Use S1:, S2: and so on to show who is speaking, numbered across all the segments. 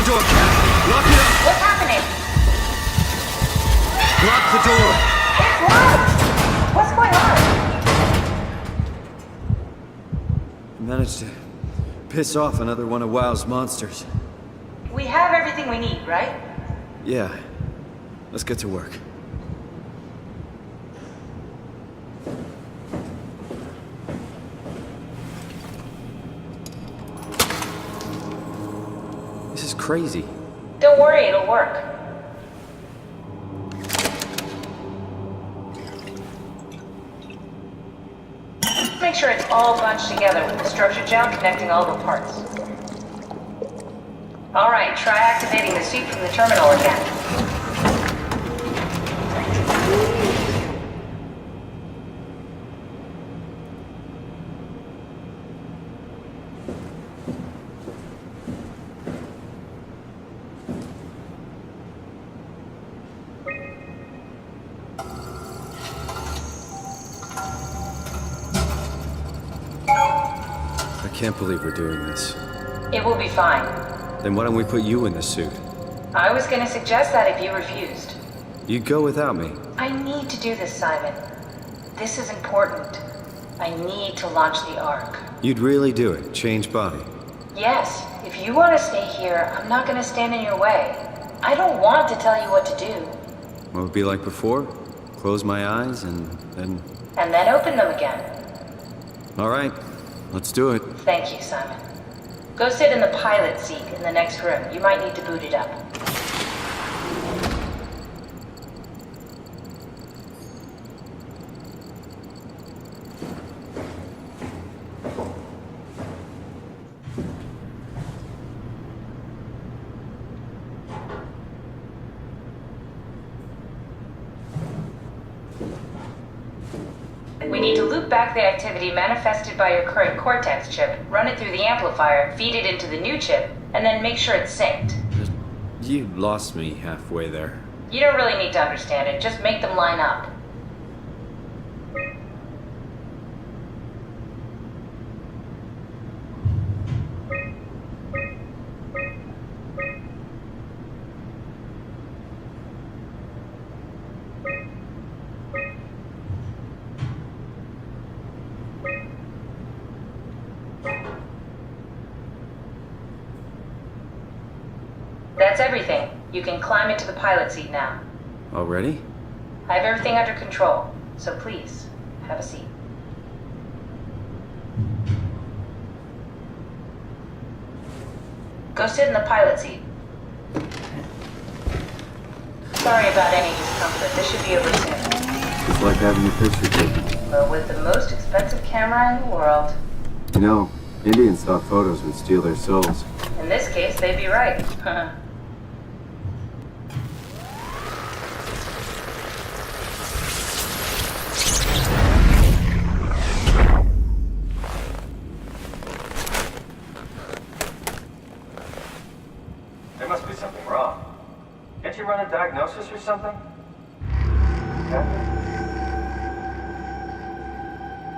S1: door, Cat! Lock it up!
S2: What's happening?
S1: Lock the door!
S2: It's locked! What's going on?
S1: I managed to piss off another one of WoW's monsters.
S2: We have everything we need, right?
S1: Yeah. Let's get to work. This is crazy.
S2: Don't worry, it'll work. Make sure it's all bunched together with the structure gel connecting all the parts. Alright, try activating the suit from the terminal again.
S1: I can't believe we're doing this.
S2: It will be fine.
S1: Then why don't we put you in the suit?
S2: I was gonna suggest that if you refused.
S1: You'd go without me.
S2: I need to do this, Simon. This is important. I need to launch the Ark.
S1: You'd really do it? Change body?
S2: Yes, if you want to stay here, I'm not gonna stand in your way. I don't want to tell you what to do.
S1: What would it be like before? Close my eyes and then...
S2: And then open them again.
S1: All right, let's do it.
S2: Thank you, Simon. Go sit in the pilot seat in the next room. You might need to boot it up. We need to loop back the activity manifested by your current Cortex chip, run it through the amplifier, feed it into the new chip, and then make sure it's synced.
S1: You lost me halfway there.
S2: You don't really need to understand it, just make them line up. That's everything. You can climb into the pilot seat now.
S1: Already?
S2: I have everything under control, so please, have a seat. Go sit in the pilot seat. Sorry about any discomfort. This should be over soon.
S1: It's like having a picture taken.
S2: But with the most expensive camera in the world.
S1: You know, Indian stock photos would steal their souls.
S2: In this case, they'd be right.
S3: There must be something wrong. Can't you run a diagnosis or something?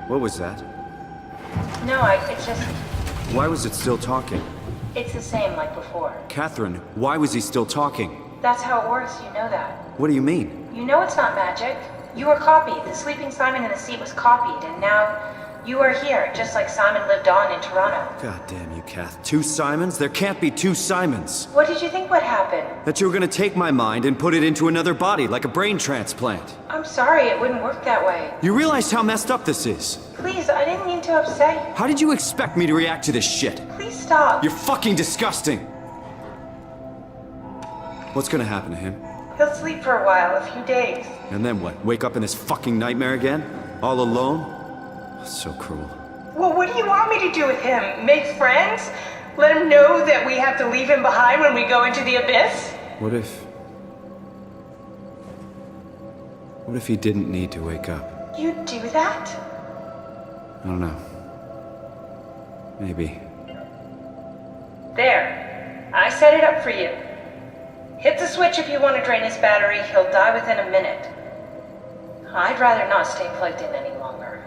S1: What was that?
S2: No, it's just...
S1: Why was it still talking?
S2: It's the same like before.
S1: Catherine, why was he still talking?
S2: That's how it works, you know that.
S1: What do you mean?
S2: You know it's not magic. You were copied. The sleeping Simon in the seat was copied, and now you are here, just like Simon lived on in Toronto.
S1: God damn you, Kath. 2 Simons? There can't be 2 Simons.
S2: What did you think would happen?
S1: That you were gonna take my mind and put it into another body, like a brain transplant.
S2: I'm sorry, it wouldn't work that way.
S1: You realize how messed up this is?
S2: Please, I didn't mean to upset you.
S1: How did you expect me to react to this shit?
S2: Please stop.
S1: You're fucking disgusting! What's gonna happen to him?
S2: He'll sleep for a while, a few days.
S1: And then what? Wake up in this fucking nightmare again? All alone? So cruel.
S2: Well, what do you want me to do with him? Make friends? Let him know that we have to leave him behind when we go into the abyss?
S1: What if he didn't need to wake up?
S2: You'd do that?
S1: I don't know. Maybe.
S2: There. I set it up for you. Hit the switch if you want to drain his battery. He'll die within a minute. I'd rather not stay plugged in any longer.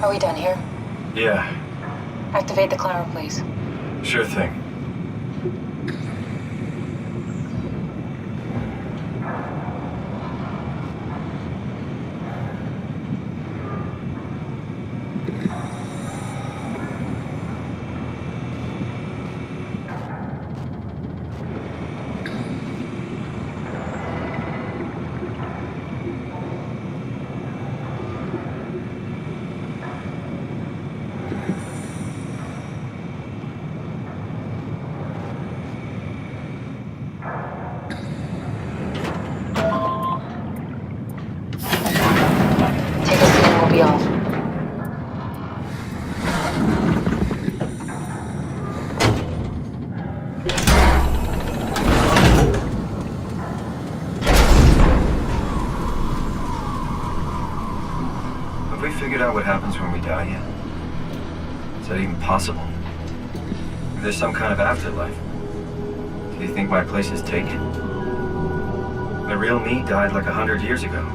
S2: Are we done here?
S3: Yeah,
S2: Activate the climber, please.
S3: sure thing.
S2: Take a seat and we'll be off.
S3: Have we figured out what happens when we die yet? Is that even possible? If there's some kind of afterlife, do you think my place is taken? The real me died like 100 years ago.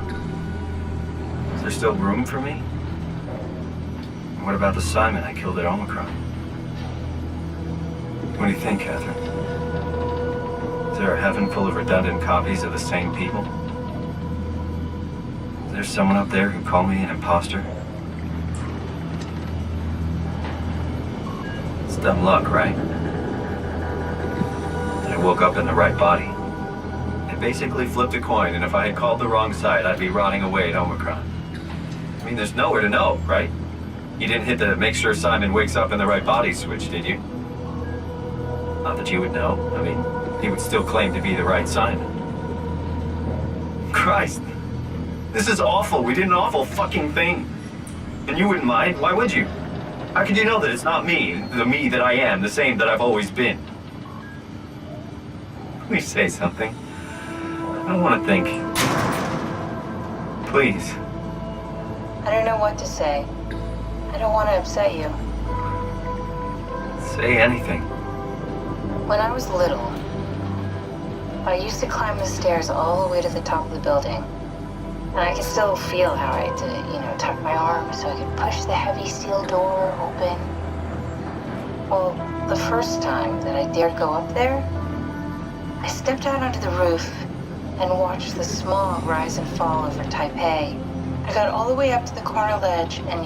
S3: Is there still room for me? And what about the Simon I killed at Omicron? What do you think, Catherine? Is there a heaven full of redundant copies of the same people? Is there someone up there who called me an imposter? It's dumb luck, right? I woke up in the right body. I basically flipped a coin, and if I had called the wrong side, I'd be rotting away at Omicron. I mean, there's nowhere to know, right? You didn't hit the make sure Simon wakes up in the right body switch, did you? Not that you would know. I mean, he would still claim to be the right Simon. Christ. This is awful. We did an awful fucking thing. And you wouldn't mind? Why would you? How could you know that it's not me, the me that I am, the same that I've always been? Please say something. I don't want to think. Please.
S2: I don't know what to say. I don't want to upset you.
S3: Say anything.
S2: When I was little, I used to climb the stairs all the way to the top of the building. And I could still feel how I had to, tuck my arm so I could push the heavy steel door open. Well, the first time that I dared go up there, I stepped out onto the roof and watched the smog rise and fall over Taipei. I got all the way up to the corner ledge and,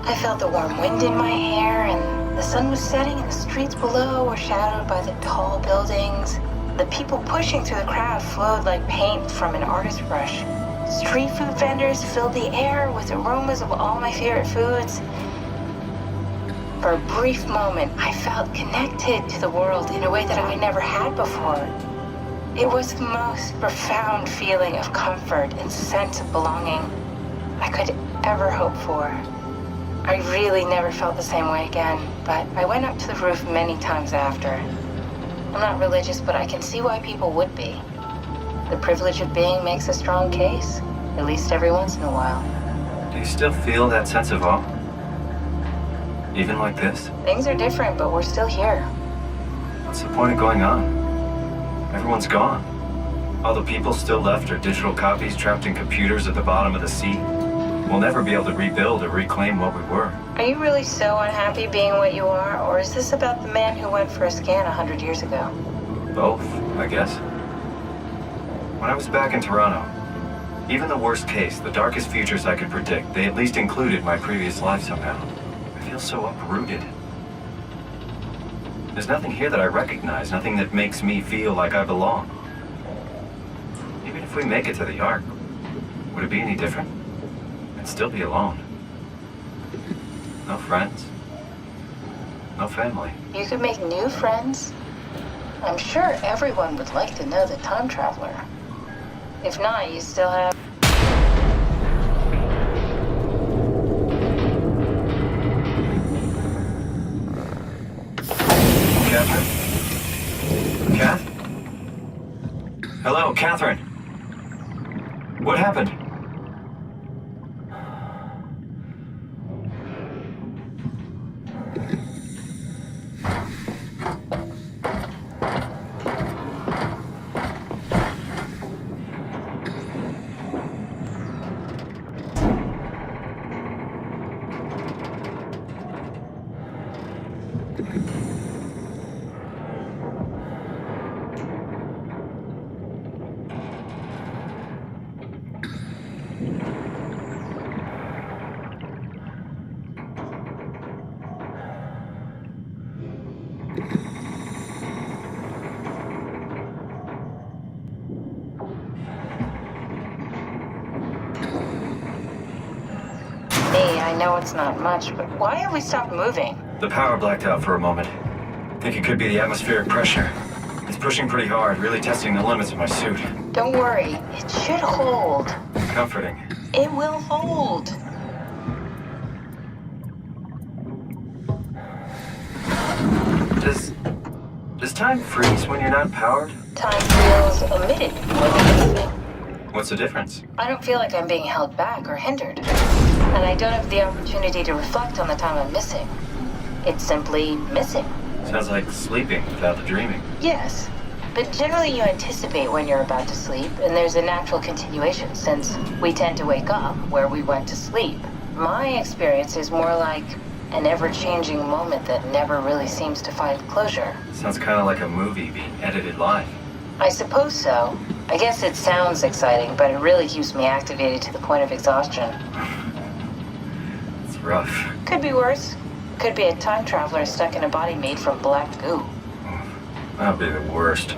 S2: I felt the warm wind in my hair and the sun was setting and the streets below were shadowed by the tall buildings. The people pushing through the crowd flowed like paint from an artist's brush. Street food vendors filled the air with aromas of all my favorite foods. For a brief moment, I felt connected to the world in a way that I never had before. It was the most profound feeling of comfort and sense of belonging I could ever hope for. I really never felt the same way again, but I went up to the roof many times after. I'm not religious, but I can see why people would be. The privilege of being makes a strong case, at least every once in a while.
S3: Do you still feel that sense of awe? Even like this?
S2: Things are different, but we're still here.
S3: What's the point of going on? Everyone's gone. All the people still left are digital copies trapped in computers at the bottom of the sea. We'll never be able to rebuild or reclaim what we were.
S2: Are you really so unhappy being what you are, or is this about the man who went for a scan 100 years ago?
S3: Both, I guess. When I was back in Toronto, even the worst case, the darkest futures I could predict, they at least included my previous life somehow. I feel so uprooted. There's nothing here that I recognize, nothing that makes me feel like I belong. Even if we make it to the Ark, would it be any different? I'd still be alone. No friends. No family.
S2: You could make new friends. I'm sure everyone would like to know the time traveler. If not, you still have...
S3: Catherine? Kath? Hello, Catherine. What happened?
S2: I know it's not much, but why have we stopped moving?
S3: The power blacked out for a moment. Think it could be the atmospheric pressure. It's pushing pretty hard, really testing the limits of my suit.
S2: Don't worry, it should hold.
S3: Comforting.
S2: It will hold.
S3: Does time freeze when you're not powered?
S2: Time feels omitted more than anything.
S3: What's the difference?
S2: I don't feel like I'm being held back or hindered. And I don't have the opportunity to reflect on the time I'm missing. It's simply missing.
S3: Sounds like sleeping without the dreaming.
S2: Yes, but generally you anticipate when you're about to sleep, and there's a natural continuation since we tend to wake up where we went to sleep. My experience is more like an ever-changing moment that never really seems to find closure.
S3: Sounds kind of like a movie being edited live.
S2: I suppose so. I guess it sounds exciting, but it really keeps me activated to the point of exhaustion.
S3: It's rough.
S2: Could be worse. Could be a time traveler stuck in a body made from black goo.
S3: That'd be the worst.